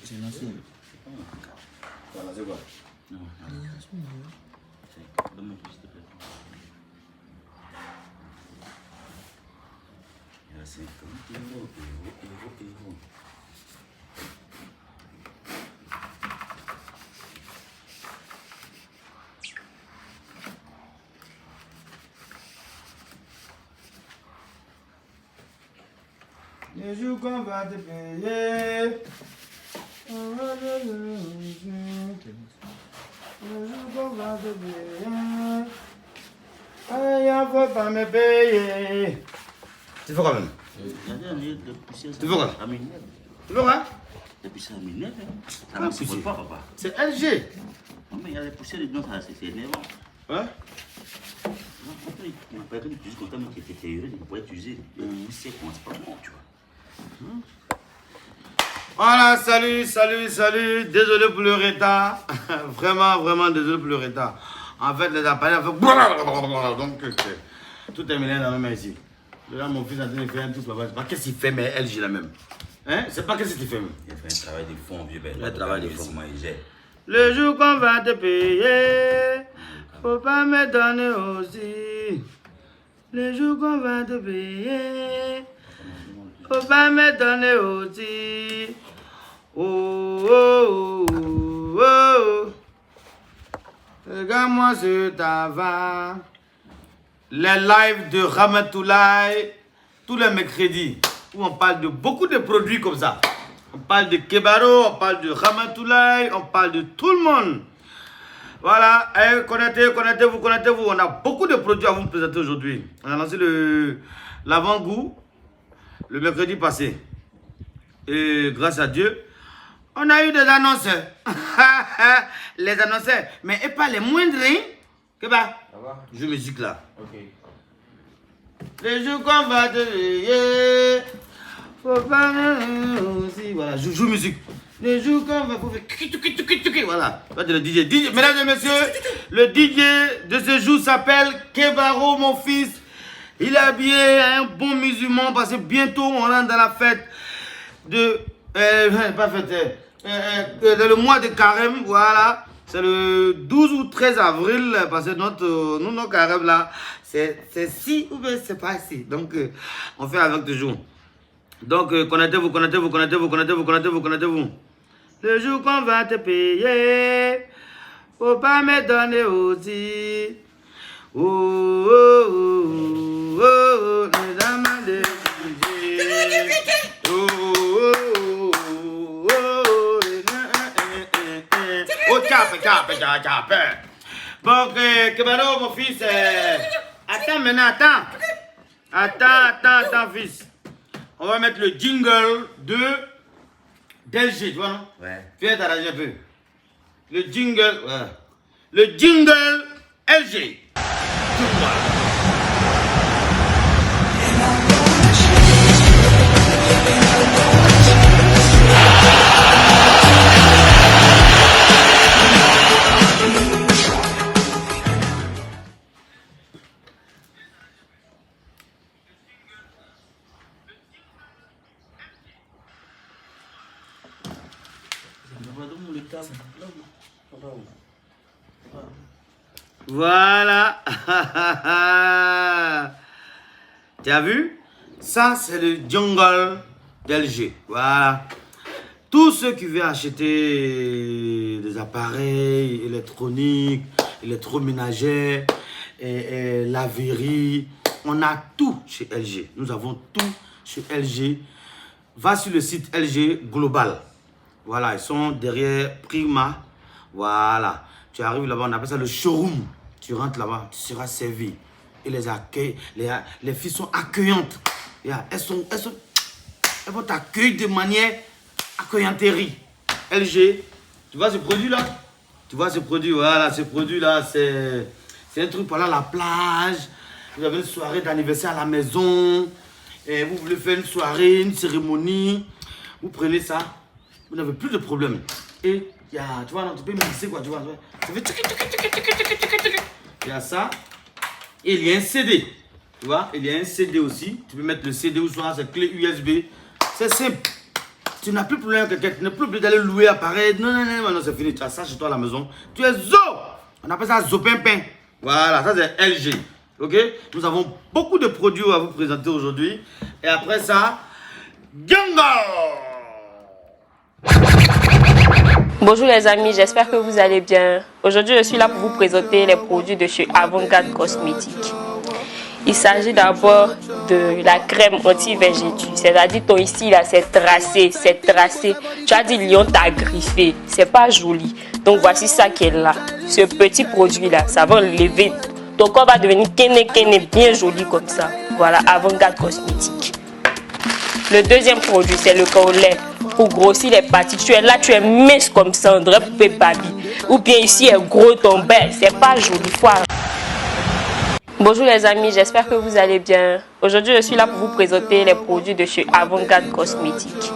C'est lancé. Voilà, c'est quoi? Non, donne-moi plus, s'il te plaît. Il y a 50 euros. Les jours qu'on va te payer. Les jours qu'on va te payer. Il ne faut pas me payer. Tu fais quoi même? Tu fais quoi? Tu fais quoi? Les poussières à minette. Ah, C'est poussière. pas, papa. C'est LG. Non, mais il y a les poussières dedans, ça, c'est énervant. Ouais? Non, après, il m'a pas dit que tu dis comme ça, mais qui était théorie, il pourrait utiliser. Les poussières, comment c'est pas bon, tu vois. Voilà, salut. Désolé pour le retard. Vraiment désolé pour le retard. En fait, les appareils ont fait. Donc, tout est mélangé dans la main ici. Là, mon fils est en train de faire un truc là-bas. C'est pas qu'est-ce qu'il fait, mais LG la même. Hein? C'est pas qu'est-ce qu'il fait, même. Il a fait un travail de fond, vieux ben. Un travail de fond. Il gère. Le jour qu'on va te payer, faut pas me donner aussi. Le jour qu'on va te payer, faut pas me donner aussi. Oh, oh, oh, oh. Regarde-moi ce tabac. Les lives de Ramatoulaye, tous les mercredis, où on parle de beaucoup de produits comme ça. On parle de Kebaro, on parle de Ramatoulaye, on parle de tout le monde. Voilà, connectez-vous. On a beaucoup de produits à vous présenter aujourd'hui. On a lancé l'avant-goût le mercredi passé. Et grâce à Dieu, on a eu des annonceurs. Les annonceurs, mais pas les moindres. Hein? Keba, je musique là. Ok. Les jours qu'on va te payer, faut pas aussi. Voilà, joue musique. Les jours qu'on va faire. Voilà. Le DJ. Mesdames et messieurs, le DJ de ce jour s'appelle Kebaro, mon fils. Il est habillé un bon musulman parce que bientôt on rentre dans la fête de. Dans le mois de carême, voilà. C'est le 12 ou 13 avril, parce que notre carême là, c'est si ou bien c'est pas si. Donc, on fait avec toujours. Donc, connectez-vous. Le jour qu'on va te payer, faut pas me donner aussi. Oh, oh, oh, oh, les amants de oh, oh, oh, oh, oh, cap. Bon, Kebaro, mon fils, attends maintenant, attends, fils. On va mettre le jingle d'LG, tu vois, non? Ouais. Viens t'arranger un peu. Le jingle, voilà. Le jingle LG. Tout le monde. Voilà. Tu as vu? Ça, c'est le jungle d'LG. Voilà. Tous ceux qui veulent acheter des appareils électroniques, électroménagers, et laverie, on a tout chez LG. Nous avons tout chez LG. Va sur le site LG Global. Voilà, ils sont derrière Prima. Voilà. Tu arrives là-bas, on appelle ça le showroom. Tu rentres là-bas, tu seras servi. Et les accueils, les filles sont accueillantes. Elles vont t'accueillir de manière accueillanterie. LG, tu vois ce produit-là? Tu vois ce produit, voilà, ce produit-là, c'est un truc pour aller à la plage. Vous avez une soirée d'anniversaire à la maison. Et vous voulez faire une soirée, une cérémonie. Vous prenez ça, vous n'avez plus de problème. Et il y a, tu vois, non, tu peux mixer quoi, tu vois. Ça fait il y a ça. Et il y a un CD. Tu vois, il y a un CD aussi. Tu peux mettre le CD ou soit c'est clé USB. C'est simple. Tu n'as plus de problème avec quelqu'un, tu n'as plus obligé d'aller louer appareil. Non, non, non, non, c'est fini. Tu as ça chez toi à la maison. Tu es zo. On appelle ça zopimpin. Voilà, ça c'est LG. Ok? Nous avons beaucoup de produits à vous présenter aujourd'hui. Et après ça, Django! Bonjour les amis, j'espère que vous allez bien. Aujourd'hui, je suis là pour vous présenter les produits de chez Avant-Garde Cosmétiques. Il s'agit d'abord de la crème anti-vergeture. C'est-à-dire ton ici là, c'est tracé, c'est tracé. Tu as dit lion t'a griffé, c'est pas joli. Donc voici ça qui est là. Ce petit produit là, ça va enlever. Ton corps va devenir kene bien joli comme ça. Voilà, Avant-Garde Cosmétiques. Le deuxième produit, c'est le Kaolin. Pour grossir les parties, tu es là, tu es mince comme ça, on dirait poupée Barbie. Ou bien ici est gros ton bec, c'est pas joli. Bonjour les amis, j'espère que vous allez bien. Aujourd'hui, je suis là pour vous présenter les produits de chez Avant-Garde Cosmétiques.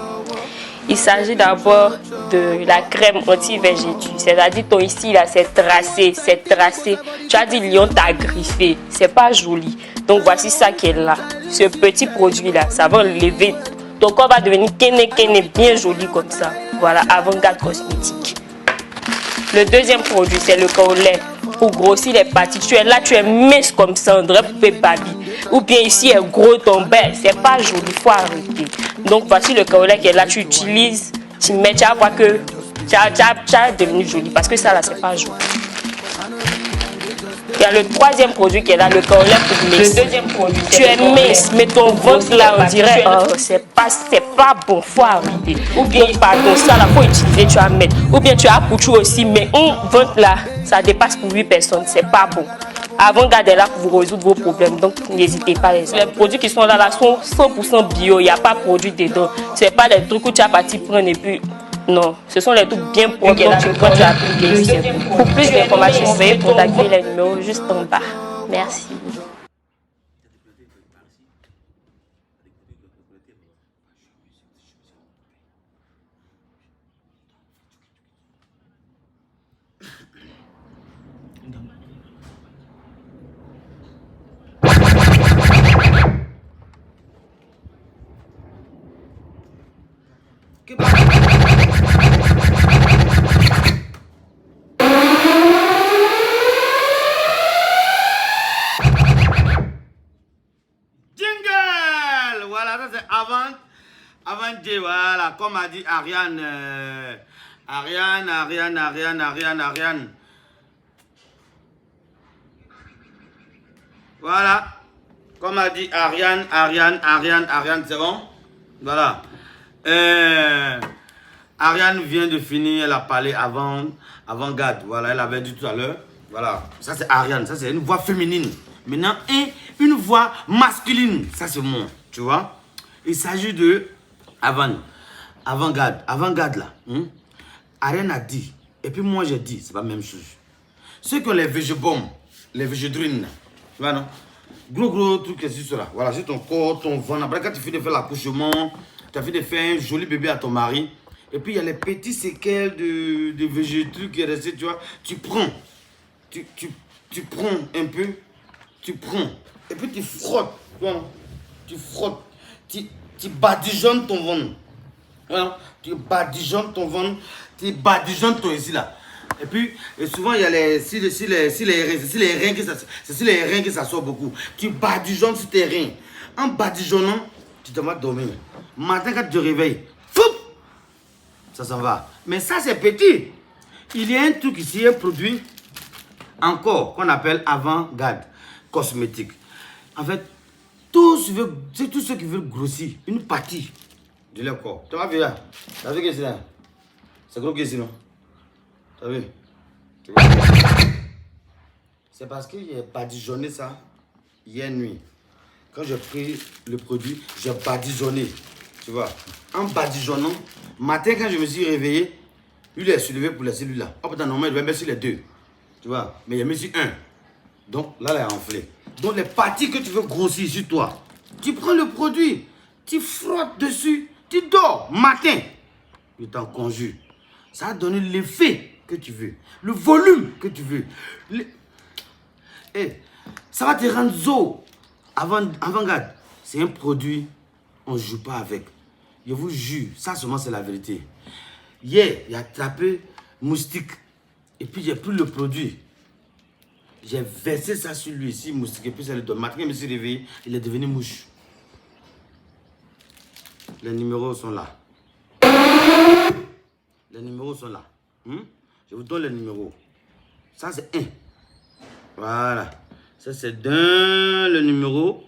Il s'agit d'abord de la crème anti-vergeture. C'est-à-dire ton ici là, c'est tracé, c'est tracé. Tu as dit lion t'a griffé, c'est pas joli. Donc voici ça qui est là. Ce petit produit là, ça va enlever. Ton corps va devenir kene bien joli comme ça. Voilà, Avant-Garde Cosmétiques. Le deuxième produit, c'est le Kaolin. Pour grossir les parties, tu es là, tu es mince comme ça, on dirait poupée Barbie. Ou bien ici est gros ton bec, c'est pas joli, faut arrêter. Donc voici le Kaolin qui est là, tu utilises, tu mets, tu vas voir que tu as devenu joli. Parce que ça là, c'est pas joli. Il y a le troisième produit qui est là, le Kaolin pour mince. Le deuxième produit, tu es mince, mais ton ventre là, on dirait, c'est pas bon, faut arrêter. Ou bien, pardon, ça là, faut utiliser, tu vas mettre. Ou bien tu as coutu aussi, mais ventre là, ça dépasse pour 8 personnes, c'est pas bon. Avant-Garde est là pour vous résoudre vos problèmes, donc n'hésitez pas. Les produits qui sont là sont 100% bio, il n'y a pas de produit dedans. C'est pas les trucs où tu as parti prendre et puis. Non, ce sont les trucs bien propres, donc tu prends, tu appliques. Pour plus d'informations, veuillez contacter les numéros juste en bas. Merci. Jingle! Voilà, ça c'est avant J, voilà, comme a dit Ariane. Ariane. Voilà, comme a dit Ariane, c'est bon? Voilà. Ariane vient de finir, elle a parlé avant-garde. Voilà, elle avait dit tout à l'heure. Voilà, ça c'est Ariane, ça c'est une voix féminine. Maintenant, une voix masculine, ça c'est moi, tu vois. Il s'agit de avant-garde là. Ariane a dit, et puis moi j'ai dit, c'est pas la même chose. Ceux qui ont les végébombes, les végédrines, tu vois non? Gros truc que c'est cela. Voilà, c'est ton corps, ton ventre. Après, quand tu finis de faire l'accouchement, tu as fait de faire un joli bébé à ton mari. Et puis, il y a les petits séquelles de végétaux qui est resté, tu vois. Tu prends. Tu prends un peu. Tu prends. Et puis, tu frottes. Tu vois, tu frottes. Tu badigeonnes ton ventre. Voilà. Tu badigeonnes ton ventre. Tu badigeonnes ton ici, là. Et puis, souvent, il y a les reins qui s'assoient beaucoup. Tu badigeonnes sur tes reins. En badigeonnant, tu te vas dormir. Matin, quand tu te réveilles, foup, ça s'en va. Mais ça, c'est petit. Il y a un truc ici, un produit encore qu'on appelle Avant-Garde Cosmétique. En fait, tous ceux qui veulent grossir une partie de leur corps. Tu vas voir là. Tu as vu que c'est là? C'est gros que c'est non? Tu as vu? C'est parce que j'ai badigeonné ça hier nuit. Quand j'ai pris le produit, j'ai badigeonné. Tu vois? En badigeonnant, matin quand je me suis réveillé, lui est soulevé pour laisser lui là. Oh putain, normalement, il va mettre sur les deux. Tu vois? Mais il a mis sur un. Donc là, il a enflé. Donc les parties que tu veux grossir sur toi, tu prends le produit, tu frottes dessus, tu dors matin. Je t'en conjure. Ça va donner l'effet que tu veux, le volume que tu veux. Ça va te rendre zo. Avant-garde, c'est un produit, on ne joue pas avec. Je vous jure, ça seulement c'est la vérité. Hier, il a attrapé moustique. Et puis j'ai pris le produit. J'ai versé ça sur lui ici, moustique. Et puis ça le donne. Maintenant, je me suis réveillé, il est devenu mouche. Les numéros sont là. Les numéros sont là. Je vous donne les numéros. Ça c'est 1. Voilà. Ça c'est 2, le numéro.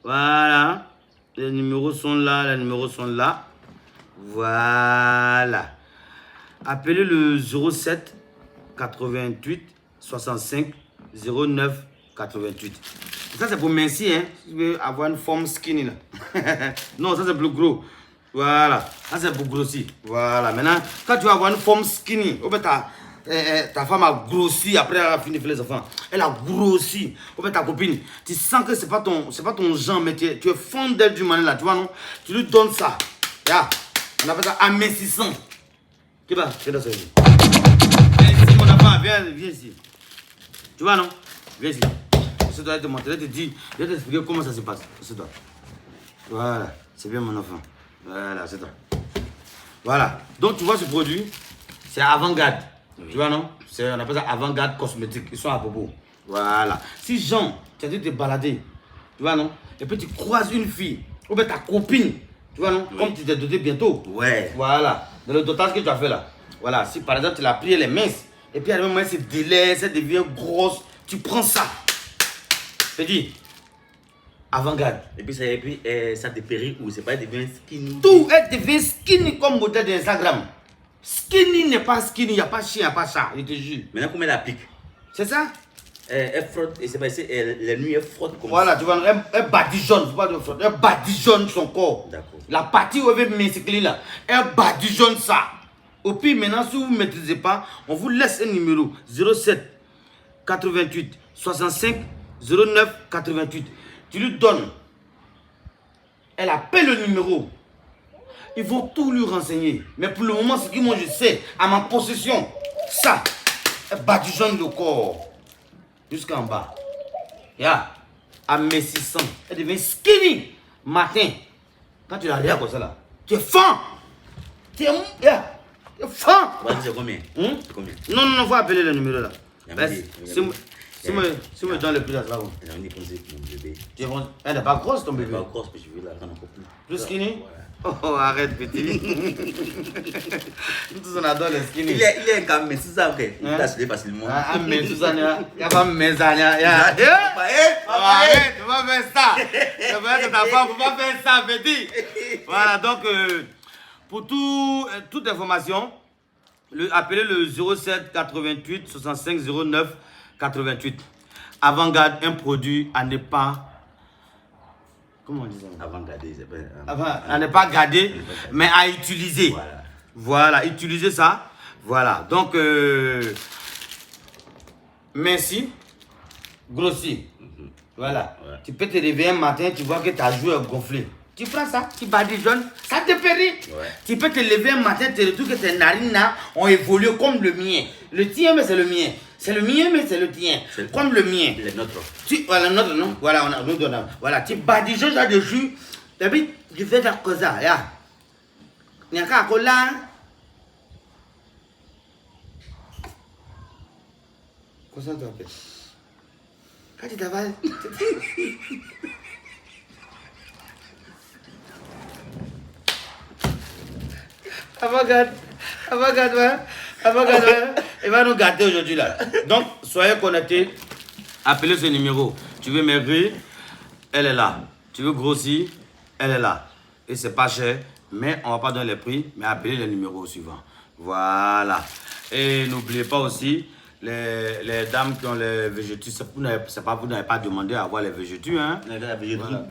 Voilà. Les numéros sont là, les numéros sont là. Voilà. Appelez le 07 88 65 09 88. Ça c'est pour Messi, hein. Si tu veux avoir une forme skinny là. Non, ça c'est plus gros. Voilà. Ça c'est pour grossir. Voilà. Maintenant, quand tu vas avoir une forme skinny, ta femme a grossi après elle a fini de faire les enfants. Elle a grossi. Ta copine, tu sens que c'est pas ton genre, mais tu es fond d'elle du manière là, tu vois non? Tu lui donnes ça. Yeah. On appelle ça amincissant. Qui va? C'est là ça. Viens ici mon enfant, viens ici. Tu vois non? Viens ici. Je dois te montrer, je vais t'expliquer comment ça se passe. C'est toi. Voilà, c'est bien mon enfant. Voilà, c'est toi. Voilà. Donc tu vois ce produit, c'est avant-garde. Oui. Tu vois non? On appelle ça avant-garde cosmétique. Ils sont à Bobo. Voilà. Si Jean, tu as dû te balader, tu vois non? Et puis tu croises une fille, ou bien ta copine, tu vois non? Oui. Comme tu t'es doté bientôt. Ouais. Voilà. Dans le dotage que tu as fait là. Voilà. Si par exemple tu l'as pris, elle est mince, et puis à un moment elle se délaisse, elle devient grosse, tu prends ça. C'est dit. Avant-garde. Et puis ça dépérit ou c'est pas, elle devient skinny. Tout, elle devient skinny comme modèle d'Instagram. Skinny n'est pas skinny, il n'y a pas chien, il n'y a pas chat, je te jure. Maintenant, comment elle applique? C'est ça? Elle frotte, et c'est pas la nuit, elle frotte comme voilà, ça. Tu vois, elle badigeonne, faut pas de frotte, elle badigeonne son corps. D'accord. La partie où elle veut m'insécler là, elle badigeonne ça. Au pire, maintenant, si vous ne maîtrisez pas, on vous laisse un numéro 07 88 65 09 88. Tu lui donnes. Elle appelle le numéro. Ils vont tout lui renseigner. Mais pour le moment, ce que moi je sais, à ma possession, ça, elle badigeonne le corps. Jusqu'en bas. Yeah. À mes 600. Elle devient skinny. Matin. Quand tu la regardes comme ça là, tu es fin. Tu es fin. C'est combien? Combien? Non, faut appeler le numéro là. Si moi dans le prix, ça va. Elle n'est pas grosse ton bébé. Elle n'est pas grosse, mais je veux la rendre encore plus. Plus skinny? Oh, arrête, petit. Nous tous on adore les skinny. Il est quand même, c'est ça, ok. Il t'a soudé facilement. Ah, mais Susanna, il n'y a pas de mésania. Arrête, tu vas faire ça. Tu vas faire ta femme, faut pas faire ça, petit. Voilà, donc, pour toute information, appelez le 07 88 65 09 88. Avant-garde, un produit à ne pas. Comment on dit ça? Avant-garder, c'est pas. À ne pas garder, mais à utiliser. Voilà, utiliser ça. Voilà, donc, merci. Grossi. Voilà. Ouais. Tu peux te réveiller un matin, tu vois que ta joue est gonflée. Tu prends ça, tu badigeonnes, ça te périt. Ouais. Tu peux te lever un matin, tu retrouves que tes narines là ont évolué comme le mien. Le tien, mais c'est le mien. C'est le mien, mais c'est le tien. Comme le mien. Le nôtre. Voilà, le nôtre, non? Voilà, voilà, tu badigeonnes là-dessus. Et puis, tu fais ta cosa, là. Il y a qu'à coller. Comment ça tu appelles? Quand tu t'avales. Avant-garde, il va nous gâter aujourd'hui là. Donc, soyez connectés. Appelez ce numéro. Tu veux maigrir, elle est là. Tu veux grossir, elle est là. Et c'est pas cher, mais on va pas donner les prix, mais appelez les numéros suivants. Voilà. Et n'oubliez pas aussi, les dames qui ont les végétus, c'est pas vous n'avez pas demandé à avoir les végétus, hein. Végébombe,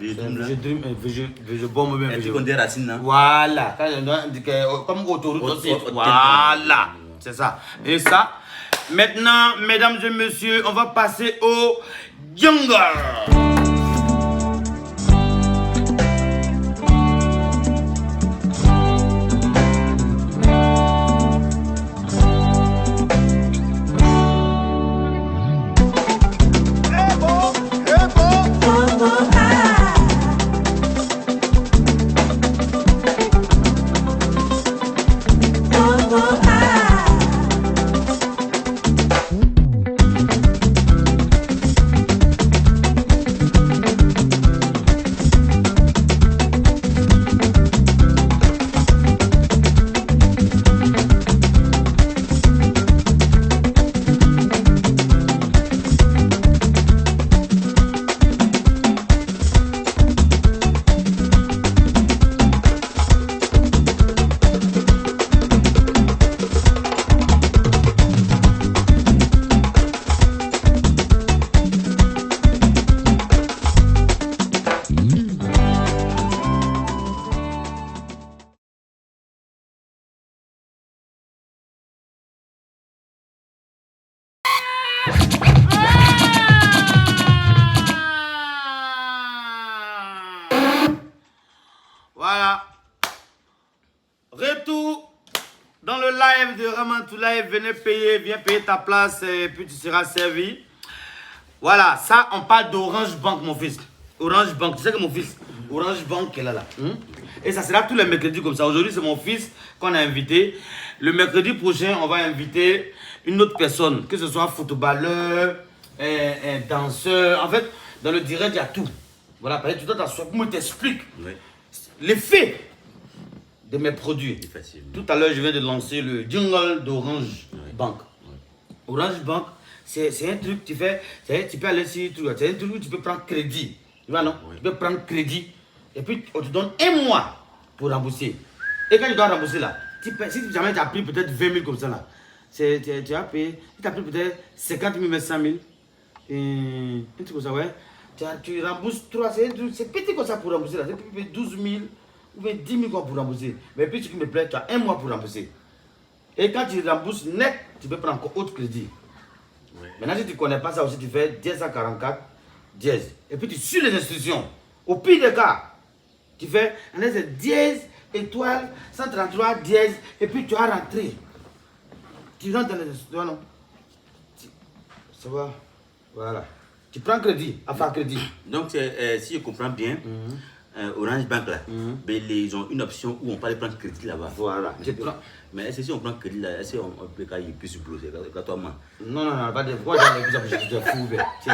bien végébombe. Voilà. Comme autoroute aussi. Voilà. C'est ça. Et ça, maintenant, mesdames et messieurs, on va passer au jungle. le live de Ramatoulaye, venez payer, viens payer ta place et puis tu seras servi. Voilà, ça, on parle d'Orange Bank, mon fils. Orange Bank, tu sais que mon fils, Orange Bank, elle est là. Et ça sera tous les mercredis comme ça. Aujourd'hui, c'est mon fils qu'on a invité. Le mercredi prochain, on va inviter une autre personne, que ce soit footballeur, danseur. En fait, dans le direct, il y a tout. Voilà, parce que tu dois t'asseoir pour me t'explique l'effet de mes produits. Tout à l'heure, je viens de lancer le jingle d'Orange Bank. Orange Bank, c'est un truc que tu fais, tu peux aller sur c'est un truc où tu peux prendre crédit. Tu vois, non? Tu peux prendre crédit et puis on te donne un mois pour rembourser. Et quand tu dois rembourser là, si jamais tu as pris peut-être 20 000 comme ça là, tu as payé, si tu as pris peut-être 50 000, 100 000, un truc comme ça, ouais, tu rembourses 3, c'est petit comme ça pour rembourser là, c'est 12 000 ou bien 10 000 pour rembourser. Mais puis ce qui me plaît, tu as un mois pour rembourser. Et quand tu rembourses net, tu peux prendre encore autre crédit. Maintenant, si tu ne connais pas ça aussi, tu fais 1044, 10. Et puis tu suis les instructions. Au pire des cas, tu fais un 10 étoiles 133 10 et puis tu as rentré. Tu rentres dans les instructions, non? Ça va. Voilà. Tu prends crédit, enfin crédit. Donc, si je comprends bien, Orange Bank là, ils ont une option où on peut aller prendre crédit là-bas. Voilà. Mais est-ce que si on prend crédit là, est-ce qu'on peut qu'il plus sur bloc? C'est toi, man. Non, pas de quoi j'en ai plus je suis fou. C'est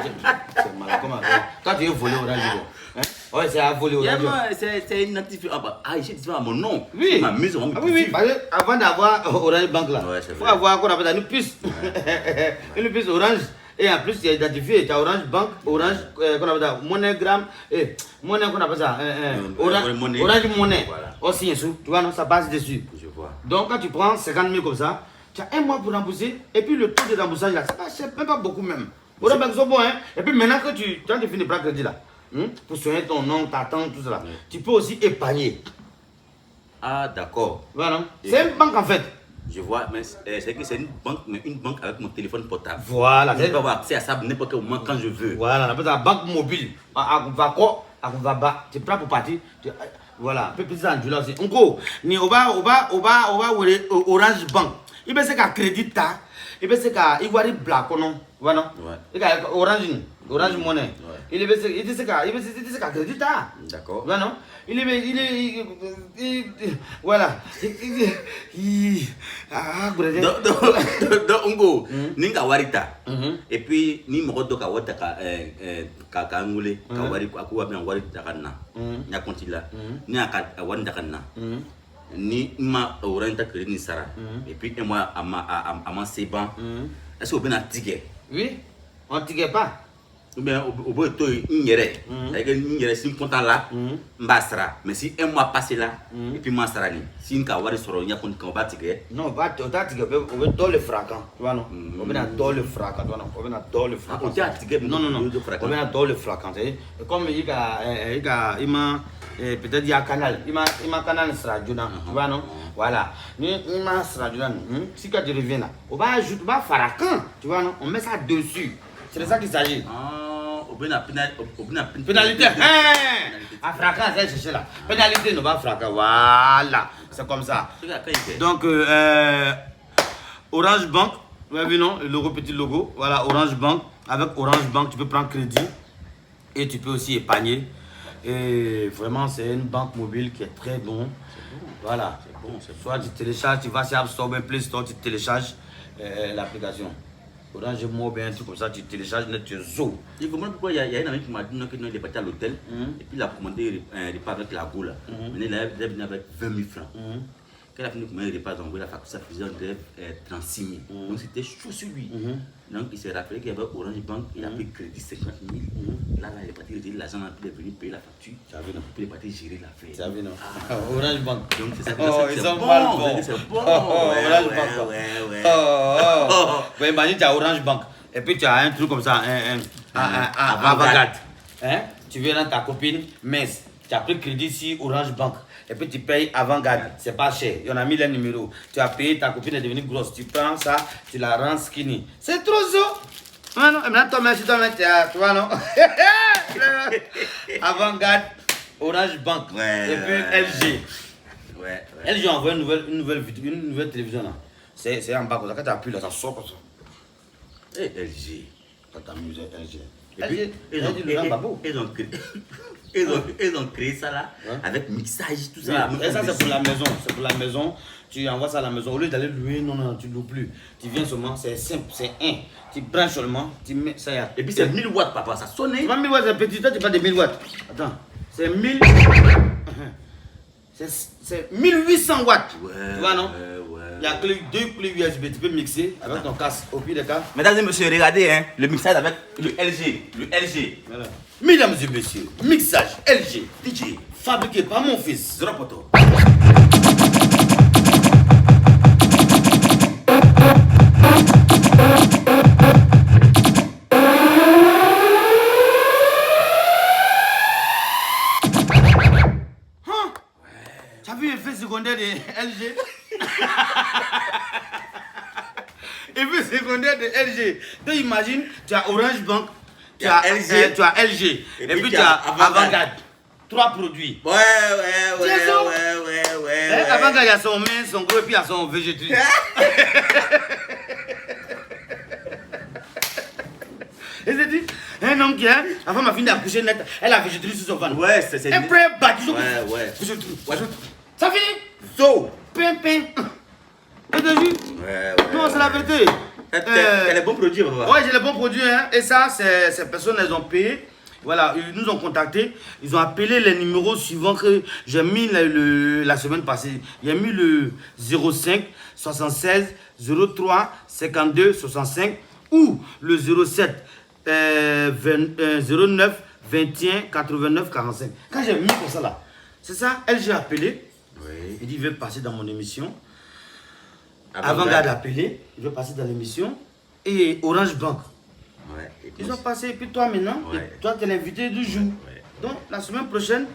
malade. Comment? Quand tu veux voler Orange, hein? Ouais, c'est à voler Orange. C'est une notification. Ah, ici, tu vas mon nom. Oui. Ma maison. Ah oui, parce que avant d'avoir Orange Bank là, il faut avoir quoi on appelle une puce. Une puce Orange. Et en plus, tu as identifié, tu as Orange Bank, Orange, qu'on appelle ça, MoneyGram, Monnaie, qu'on appelle ça, Orange Monnaie. Voilà. Aussi, tu vois, non, ça passe dessus. Je vois. Donc, quand tu prends 50 000 comme ça, tu as un mois pour rembourser, et puis le taux de remboursage là, c'est même pas beaucoup même. Orange Bank, c'est bon, hein. Et puis maintenant que tu finis de prendre crédit là, pour soigner ton nom, ta tante, tout ça, tu peux aussi épargner. Ah, d'accord. Voilà. C'est une banque en fait. Je vois, mais c'est que c'est une banque, mais une banque avec mon téléphone portable. Voilà. Je peux avoir accès à ça n'importe quel moment quand je veux. Voilà, on appelle ça la banque mobile. Tu prends pour partir. Voilà, un peu plus en là aussi. On go. Ni Orange Bank. Il peut se faire crédit ta. Il peut se faire Ivoire black non. Voilà. Il a Orange Monnaie. Il peut se faire crédit ta. D'accord. Voilà. Voilà. Donc, on go. Ninga warita. Et puis, ni mo do ka wata ka ngule ka wari akuwa bien warita kana. Nya kontila. Ni aka wanda kana. Ni ma oranta que ni sara. Et puis moi à ma seban. Est-ce que vous avez ticket? Oui. On ticket pas. Ou bien au bout de ignorer. Avec ignorer si on là, mbasra. Mais si un mois passé là, et puis masra ni. Si une kawari soro nya kon kan ticket. Non, pas ticket, on veut dans le fracas. Tu vois non? On veut dans le fracas, tu vois non? On veut dans le fracas. On tient ticket. Non. On veut dans le fracas. Comme il m'a peut-être il y a canal. Il m'a canal sera Juna, tu vois non? Voilà. Il m'a sera Juna. Si quand tu reviens là, on va ajouter faracan, tu vois non? On met ça dessus. C'est de ça qu'il s'agit. Pénalité. À fracas, c'est chercher là. Pénalité, non pas fracas. Voilà. C'est comme ça. Donc, Orange Bank, vous avez vu non? Le logo, petit logo. Voilà, Orange Bank. Avec Orange Bank, tu peux prendre crédit et tu peux aussi épargner. Et vraiment, c'est une banque mobile qui est très bon. Voilà. Soit tu télécharges, tu vas sur App Store, Play Store, tu télécharges l'application. Orange Mobile, un truc comme ça, tu télécharges, tu zo. Je comprends pourquoi il y a un ami qui m'a dit qu'il est parti à l'hôtel et puis il a commandé un repas avec la goule. Mais il est venu avec 20 000 francs. Quand il a fini de commander le repas, la facture, ça faisait 36 000. Donc c'était chaud sur lui. Donc il s'est rappelé qu'il y avait Orange Bank, il a pris crédit 50 000. Là, il est parti retirer l'argent, il est venu payer la facture. Puis il est parti gérer l'affaire. Ça vu non? Orange Bank. Donc c'est ça. Ils sont mal bons. C'est bon. Orange Bank. Ouais, imagine tu as Orange Bank. Et puis tu as un truc comme ça, avant-garde. Tu viens dans ta copine, mince. Tu as pris crédit ici, Orange Bank. Et puis tu payes avant-garde. C'est pas cher. Il y en a mis les numéros. Tu as payé, ta copine est devenue grosse. Tu prends ça, tu la rends skinny. C'est trop ça. Non, maintenant toi, merci, tu vois, non? Avant-garde, Orange Bank. Et puis LG. Ouais. LG a envoyé une nouvelle télévision là. C'est en bas comme ça. Quand tu appuies là, ça sort comme ça. Et LG. Quand tu amuses LG. Et puis, ils ont créé ça là, avec mixage, tout ça. Et ça, c'est pour la maison. C'est pour la maison. Tu envoies ça à la maison. Au lieu d'aller louer, non, tu ne loues plus. Tu viens seulement, c'est simple, c'est un. Tu branches seulement, tu mets ça y a. Et puis c'est 1000 watts, papa, ça sonne. C'est pas 1000 watts, c'est petit. Toi, tu parles de 1000 watts. Attends, c'est 1000. C'est 1800 watts. Ouais. Tu vois, non? Ouais. Il y a deux clés USB. Tu peux mixer avec ton casque au pire des cas. Mesdames et messieurs, regardez hein, le mixage avec le LG. Voilà. Mesdames et messieurs, mixage LG. DJ. Fabriqué par mon fils. Zéro poteau. Tu as vu l'effet secondaire de LG? Effet secondaire de LG. Donc imagine, tu as Orange Bank, tu as LG, et puis tu as Avantgarde. 3 produits. Ouais. Avantgarde, il y a son main, son gros, et puis il y a son végétrie. Et c'est dit, un homme qui a, avant ma fille d'accoucher net, elle a végétrie sur son ventre. Ouais, c'est. Un prêt battu. Ouais. Ça finit? So. Pain. Et te jure? Ouais. Non, c'est la vérité. T'as les bons produits, papa. Ouais, j'ai les bons produits. Hein. Et ça, ces personnes, elles ont payé. Voilà, ils nous ont contactés. Ils ont appelé les numéros suivants que j'ai mis la semaine passée. Il y a mis le 05 76 03 52 65 ou le 07 09 21 89 45. Quand j'ai mis comme ça là, c'est ça, j'ai appelé. Oui. Il dit, il veut passer dans mon émission. Avantgarde a appelé, il veut passer dans l'émission. Et Orange Bank. Ouais. Ils ont passé, et puis toi maintenant, toi tu es l'invité du jour. Ouais. Donc la semaine prochaine,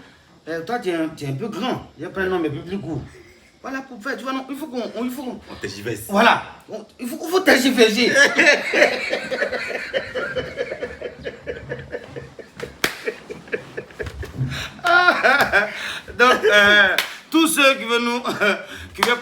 toi tu es un peu grand. Il y a pas un nom mais plus court. Voilà pour faire, tu vois, non, il faut qu'on. On tergiverse. Voilà, il faut tergiverser. Donc, tous ceux qui veulent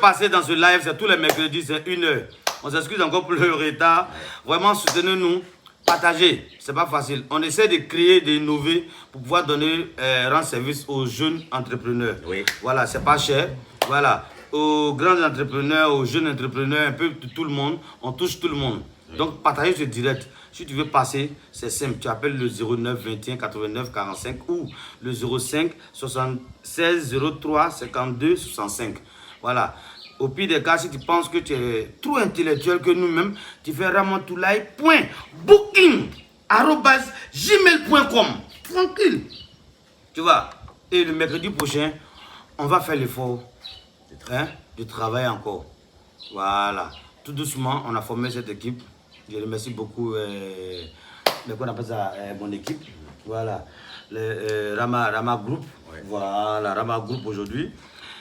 passer dans ce live, c'est tous les mercredis, c'est 1 heure. On s'excuse encore pour le retard. Vraiment, soutenez-nous. Partagez, c'est pas facile. On essaie de créer, d'innover pour pouvoir rendre service aux jeunes entrepreneurs. Oui. Voilà, c'est pas cher. Voilà, aux grands entrepreneurs, aux jeunes entrepreneurs, un peu de tout le monde. On touche tout le monde. Oui. Donc, partagez ce direct. Si tu veux passer, c'est simple. Tu appelles le 09 21 89 45 ou le 05 76 03 52 65. Voilà. Au pire des cas, si tu penses que tu es trop intellectuel que nous-mêmes, tu fais ramontoulay.booking@gmail.com. Tranquille. Tu vois. Et le mercredi prochain, on va faire l'effort de travailler encore. Voilà. Tout doucement, on a formé cette équipe. Je remercie beaucoup on appelle ça, mon équipe. Voilà. Le Rama Group. Ouais. Voilà, Rama Group aujourd'hui.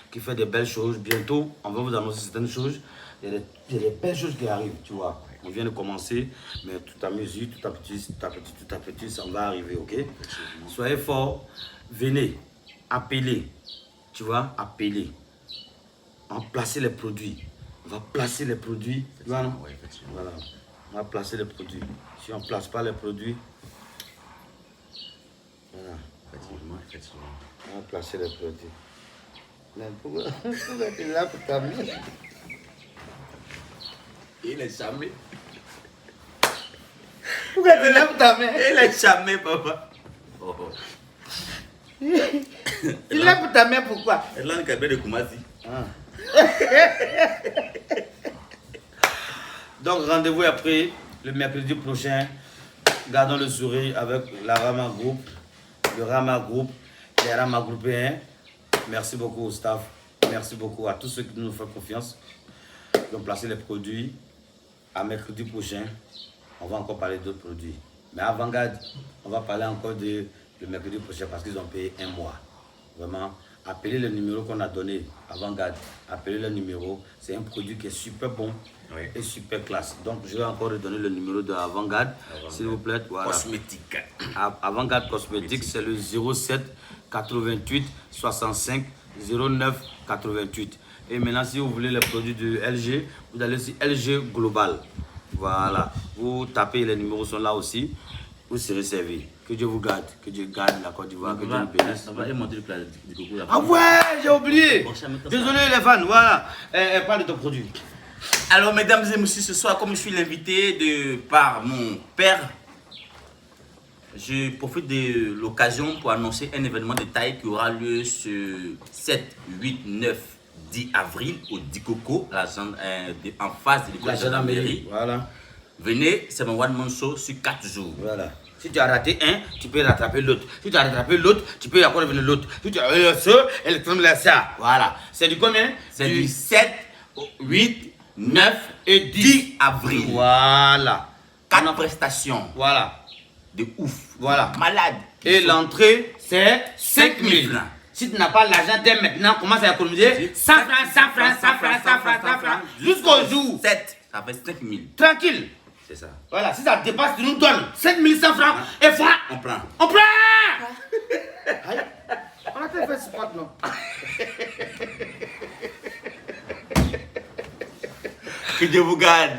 Qui fait des belles choses. Bientôt, on va vous annoncer certaines choses. Il y a des belles choses qui arrivent, tu vois. On vient de commencer, mais tout à mesure, tout à petit, ça va arriver, ok? Soyez forts, venez, appelez, tu vois, appelez. On va placer les produits. On va placer les produits, tu vois, non? Oui, voilà, on va placer les produits. Si on ne place pas les produits, voilà. Effectivement. On va placer les produits. Mais pourquoi tu es là pour t'amener? Il est jamais. Pourquoi tu es là pour t'amener? Il est jamais, papa. Oh. Il est là pour t'amener, pourquoi? Elle a un cabinet de Koumassi. Donc rendez-vous après, le mercredi prochain. Gardons le sourire avec la Rama Group, le Rama Group, les Rama Groupéens. Merci beaucoup au staff. Merci beaucoup à tous ceux qui nous font confiance. Ils ont placé les produits. À mercredi prochain, on va encore parler d'autres produits. Mais Avantgarde, on va parler encore le mercredi prochain parce qu'ils ont payé 1 mois. Vraiment, appelez le numéro qu'on a donné. Avantgarde, appelez le numéro. C'est un produit qui est super bon et super classe. Donc, je vais encore redonner le numéro de Avantgarde, s'il vous plaît. Voilà. Cosmétique. Avantgarde Cosmétique, c'est le 07 88 65 09 88. Et maintenant, si vous voulez les produits de LG, vous allez sur LG Global. Voilà. Vous tapez, les numéros sont là aussi. Vous serez servi. Que Dieu vous garde. Que Dieu garde la Côte d'Ivoire. Que Dieu vous bénisse. On va monter le plat du coco là. Ah ouais, j'ai oublié. Désolé les fans. Voilà. Parle de ton produit. Alors, mesdames et messieurs, ce soir, comme je suis l'invité par mon père, je profite de l'occasion pour annoncer un événement de taille qui aura lieu ce 7, 8, 9, 10 avril au Dikoko, en face de l'école de gendarmerie. Voilà. Venez, c'est mon one man show sur 4 jours. Voilà. Si tu as raté un, tu peux rattraper l'autre. Si tu as rattrapé l'autre, tu peux encore revenir l'autre. Si tu as ça. Voilà. C'est du combien? C'est du 7, 8, 9 et 10 avril. Voilà. 4 prestations. Voilà. De ouf. Voilà. Malade. Et l'entrée, c'est 5 000 francs. Si tu n'as pas l'argent dès maintenant, commence à économiser 100 francs, 100 francs, 100 francs, 100 francs, 100 francs, jusqu'au jour. 7, ça fait 5 000. Tranquille. C'est ça. Voilà, si ça dépasse, tu nous donnes 5 100 francs et voilà. On prend. On prend. Aïe. On a fait ce spot, non? Que Dieu vous garde.